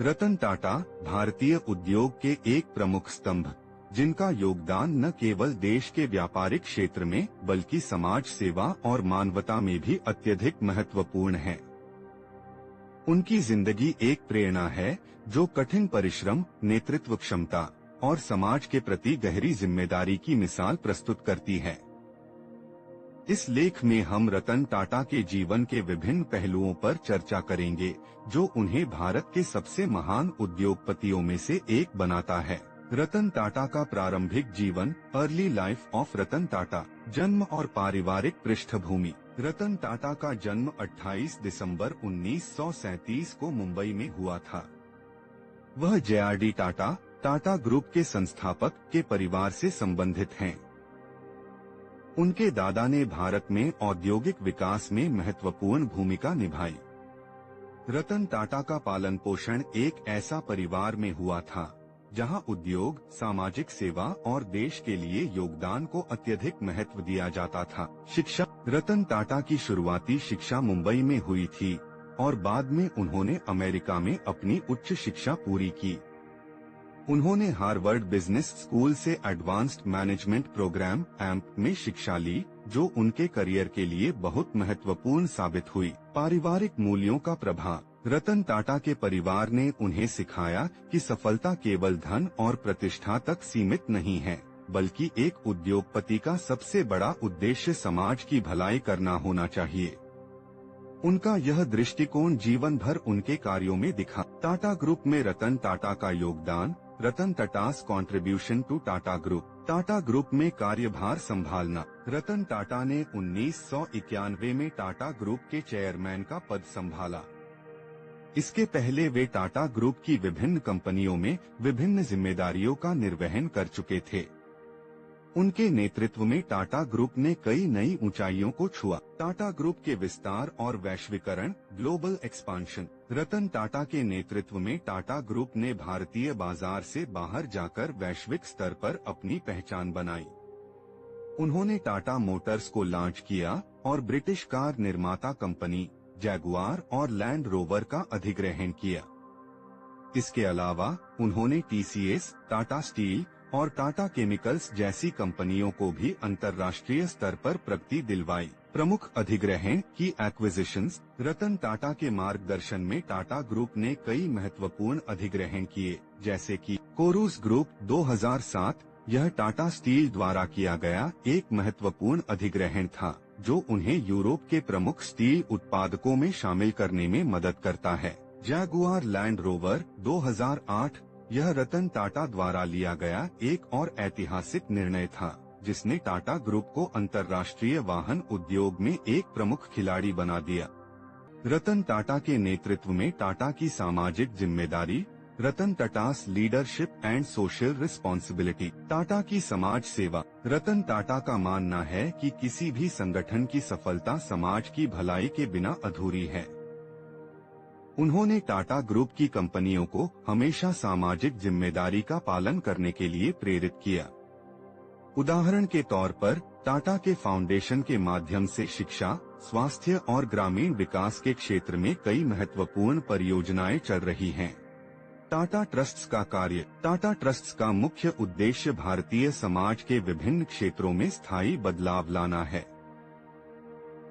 रतन टाटा भारतीय उद्योग के एक प्रमुख स्तंभ, जिनका योगदान न केवल देश के व्यापारिक क्षेत्र में बल्कि समाज सेवा और मानवता में भी अत्यधिक महत्वपूर्ण है। उनकी जिंदगी एक प्रेरणा है जो कठिन परिश्रम, नेतृत्व क्षमता और समाज के प्रति गहरी जिम्मेदारी की मिसाल प्रस्तुत करती है। इस लेख में हम रतन टाटा के जीवन के विभिन्न पहलुओं पर चर्चा करेंगे, जो उन्हें भारत के सबसे महान उद्योगपतियों में से एक बनाता है। रतन टाटा का प्रारंभिक जीवन, early life of Ratan Tata. जन्म और पारिवारिक पृष्ठभूमि। रतन टाटा का जन्म 28 दिसंबर 1937 को मुंबई में हुआ था। वह JRD टाटा, टाटा ग्रुप के संस्थापक के परिवार से संबंधित हैं। उनके दादा ने भारत में औद्योगिक विकास में महत्वपूर्ण भूमिका निभाई। रतन टाटा का पालन पोषण एक ऐसा परिवार में हुआ था जहां उद्योग, सामाजिक सेवा और देश के लिए योगदान को अत्यधिक महत्व दिया जाता था। शिक्षा। रतन टाटा की शुरुआती शिक्षा मुंबई में हुई थी और बाद में उन्होंने अमेरिका में अपनी उच्च शिक्षा पूरी की। उन्होंने हार्वर्ड बिजनेस स्कूल से एडवांस्ड मैनेजमेंट प्रोग्राम (AMP) में शिक्षा ली, जो उनके करियर के लिए बहुत महत्वपूर्ण साबित हुई। पारिवारिक मूल्यों का प्रभाव। रतन टाटा के परिवार ने उन्हें सिखाया कि सफलता केवल धन और प्रतिष्ठा तक सीमित नहीं है, बल्कि एक उद्योगपति का सबसे बड़ा उद्देश्य समाज की भलाई करना होना चाहिए। उनका यह दृष्टिकोण जीवन भर उनके कार्यों में दिखा। टाटा ग्रुप में रतन टाटा का योगदान। Ratan Tata's contribution to Tata group. Tata group में कार्यभार संभालना। रतन टाटा ने 1991 में टाटा ग्रुप के चेयरमैन का पद संभाला। इसके पहले वे टाटा ग्रुप की विभिन्न कंपनियों में विभिन्न जिम्मेदारियों का निर्वहन कर चुके थे। उनके नेतृत्व में टाटा ग्रुप ने कई नई ऊंचाइयों को छुआ। टाटा ग्रुप के विस्तार और वैश्वीकरण, ग्लोबल एक्सपांशन। रतन टाटा के नेतृत्व में टाटा ग्रुप ने भारतीय बाजार से बाहर जाकर वैश्विक स्तर पर अपनी पहचान बनाई। उन्होंने टाटा मोटर्स को लॉन्च किया और ब्रिटिश कार निर्माता कंपनी जैगुआर और लैंड रोवर का अधिग्रहण किया। इसके अलावा उन्होंने TCS, टाटा स्टील और टाटा केमिकल्स जैसी कंपनियों को भी अंतर्राष्ट्रीय स्तर पर प्रगति दिलवाई। प्रमुख अधिग्रहण की एक्विजिशंस। रतन टाटा के मार्गदर्शन में टाटा ग्रुप ने कई महत्वपूर्ण अधिग्रहण किए, जैसे कि कोरूस ग्रुप 2007। यह टाटा स्टील द्वारा किया गया एक महत्वपूर्ण अधिग्रहण था, जो उन्हें यूरोप के प्रमुख स्टील उत्पादकों में शामिल करने में मदद करता है। Jaguar land rover 2008। यह रतन टाटा द्वारा लिया गया एक और ऐतिहासिक निर्णय था, जिसने टाटा ग्रुप को अंतर्राष्ट्रीय वाहन उद्योग में एक प्रमुख खिलाड़ी बना दिया। रतन टाटा के नेतृत्व में टाटा की सामाजिक जिम्मेदारी। Ratan Tata's leadership and social responsibility. Tata की समाज सेवा। रतन टाटा का मानना है कि किसी भी संगठन की सफलता समाज की भलाई के बिना अधूरी है। उन्होंने टाटा ग्रुप की कंपनियों को हमेशा सामाजिक जिम्मेदारी का पालन करने के लिए प्रेरित किया। उदाहरण के तौर पर टाटा के फाउंडेशन के माध्यम से शिक्षा, स्वास्थ्य और ग्रामीण विकास के क्षेत्र में कई महत्वपूर्ण परियोजनाएं चल रही हैं। टाटा ट्रस्ट्स का कार्य। टाटा ट्रस्ट्स का मुख्य उद्देश्य भारतीय समाज के विभिन्न क्षेत्रों में स्थायी बदलाव लाना है।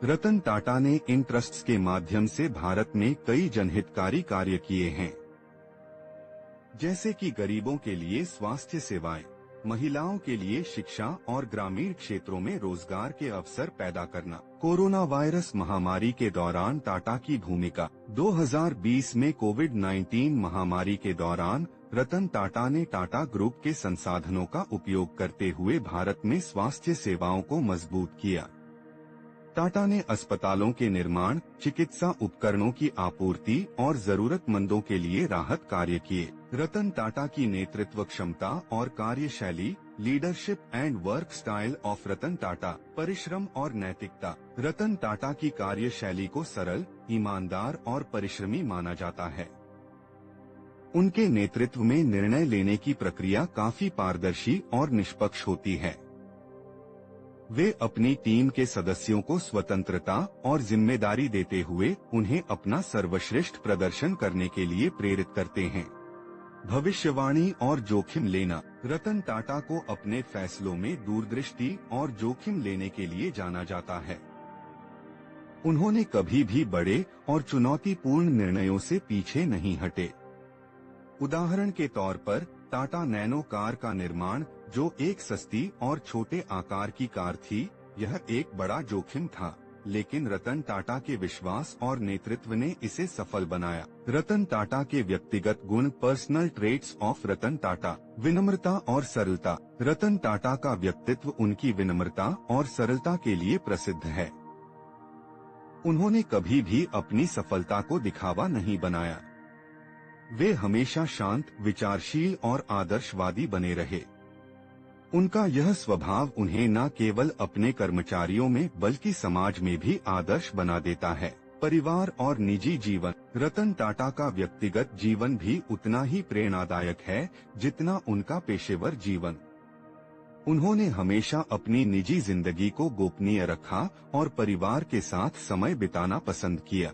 रतन टाटा ने इन ट्रस्ट्स के माध्यम से भारत में कई जनहितकारी कार्य किए हैं, जैसे कि गरीबों के लिए स्वास्थ्य सेवाएं, महिलाओं के लिए शिक्षा और ग्रामीण क्षेत्रों में रोजगार के अवसर पैदा करना। कोरोना वायरस महामारी के दौरान टाटा की भूमिका। 2020 में कोविड-19 महामारी के दौरान रतन टाटा ने टाटा ग्रुप के संसाधनों का उपयोग करते हुए भारत में स्वास्थ्य सेवाओं को मजबूत किया। टाटा ने अस्पतालों के निर्माण, चिकित्सा उपकरणों की आपूर्ति और जरूरतमंदों के लिए राहत कार्य किए। रतन टाटा की नेतृत्व क्षमता और कार्यशैली। Leadership and work style of Ratan Tata. परिश्रम और नैतिकता। रतन टाटा की कार्यशैली को सरल, ईमानदार और परिश्रमी माना जाता है। उनके नेतृत्व में निर्णय लेने की प्रक्रिया काफी पारदर्शी और निष्पक्ष होती है। वे अपनी टीम के सदस्यों को स्वतंत्रता और जिम्मेदारी देते हुए उन्हें अपना सर्वश्रेष्ठ प्रदर्शन करने के लिए प्रेरित करते हैं। भविष्यवाणी और जोखिम लेना। रतन टाटा को अपने फैसलों में दूरदृष्टि और जोखिम लेने के लिए जाना जाता है। उन्होंने कभी भी बड़े और चुनौतीपूर्ण निर्णयों से पीछे नहीं हटे। उदाहरण के तौर पर टाटा नैनो कार का निर्माण, जो एक सस्ती और छोटे आकार की कार थी, यह एक बड़ा जोखिम था, लेकिन रतन टाटा के विश्वास और नेतृत्व ने इसे सफल बनाया। रतन टाटा के व्यक्तिगत गुण। Personal traits of Ratan Tata. विनम्रता और सरलता। रतन टाटा का व्यक्तित्व उनकी विनम्रता और सरलता के लिए प्रसिद्ध है। उन्होंने कभी भी अपनी सफलता को दिखावा नहीं बनाया। वे हमेशा शांत, विचारशील और आदर्शवादी बने रहे। उनका यह स्वभाव उन्हें न केवल अपने कर्मचारियों में बल्कि समाज में भी आदर्श बना देता है। परिवार और निजी जीवन। रतन टाटा का व्यक्तिगत जीवन भी उतना ही प्रेरणादायक है जितना उनका पेशेवर जीवन। उन्होंने हमेशा अपनी निजी जिंदगी को गोपनीय रखा और परिवार के साथ समय बिताना पसंद किया।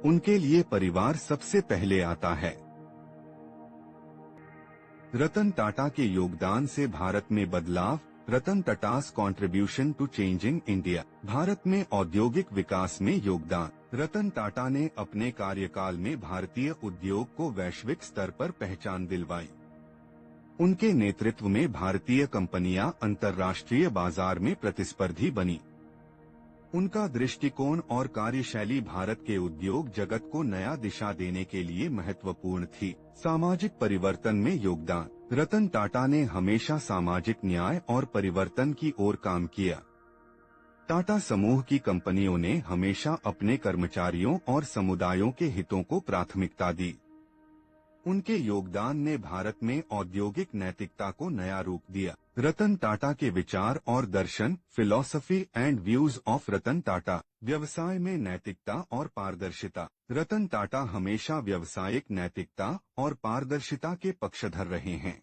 उनके लिए परिवार सबसे पहले आता है। रतन टाटा के योगदान से भारत में बदलाव। Ratan Tata's contribution to changing India. Bharat में औद्योगिक विकास में योगदान। रतन टाटा ने अपने कार्यकाल में भारतीय उद्योग को वैश्विक स्तर पर पहचान दिलवाई। उनके नेतृत्व में भारतीय कंपनियां अंतर्राष्ट्रीय बाजार में प्रतिस्पर्धी बनी। उनका दृष्टिकोण और कार्यशैली भारत के उद्योग जगत को नया दिशा देने के लिए महत्वपूर्ण थी। सामाजिक परिवर्तन में योगदान। रतन टाटा ने हमेशा सामाजिक न्याय और परिवर्तन की ओर काम किया। टाटा समूह की कंपनियों ने हमेशा अपने कर्मचारियों और समुदायों के हितों को प्राथमिकता दी। उनके योगदान ने भारत में औद्योगिक नैतिकता को नया रूप दिया। रतन टाटा के विचार और दर्शन। Philosophy and views of Ratan Tata. व्यवसाय में नैतिकता और पारदर्शिता। रतन टाटा हमेशा व्यावसायिक नैतिकता और पारदर्शिता के पक्षधर रहे हैं।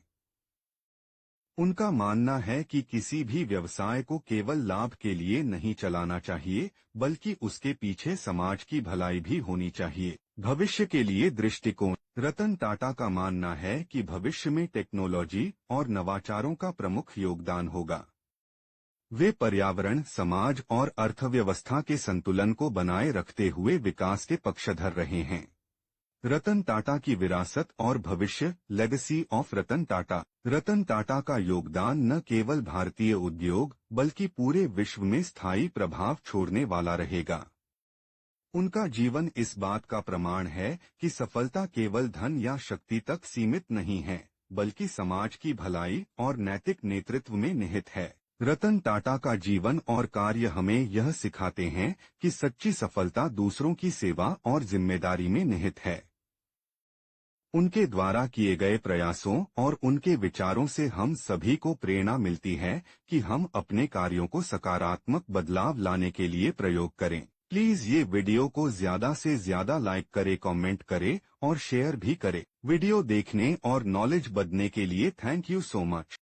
उनका मानना है कि किसी भी व्यवसाय को केवल लाभ के लिए नहीं चलाना चाहिए, बल्कि उसके पीछे समाज की भलाई भी होनी चाहिए। भविष्य के लिए दृष्टिकोण। रतन टाटा का मानना है कि भविष्य में टेक्नोलॉजी और नवाचारों का प्रमुख योगदान होगा। वे पर्यावरण, समाज और अर्थव्यवस्था के संतुलन को बनाए रखते हुए विकास के पक्षधर रहे हैं। रतन टाटा की विरासत और भविष्य। Legacy of Ratan Tata. रतन टाटा का योगदान न केवल भारतीय उद्योग बल्कि पूरे विश्व में स्थायी प्रभाव छोड़ने वाला रहेगा। उनका जीवन इस बात का प्रमाण है कि सफलता केवल धन या शक्ति तक सीमित नहीं है, बल्कि समाज की भलाई और नैतिक नेतृत्व में निहित है। रतन टाटा का जीवन और कार्य हमें यह सिखाते हैं कि सच्ची सफलता दूसरों की सेवा और जिम्मेदारी में निहित है। उनके द्वारा किए गए प्रयासों और उनके विचारों से हम सभी को प्रेरणा मिलती है कि हम अपने कार्यों को सकारात्मक बदलाव लाने के लिए प्रयोग करें। प्लीज ये वीडियो को ज्यादा से ज्यादा लाइक करें, कमेंट करें और शेयर भी करें। वीडियो देखने और नॉलेज बढ़ने के लिए थैंक यू सो मच।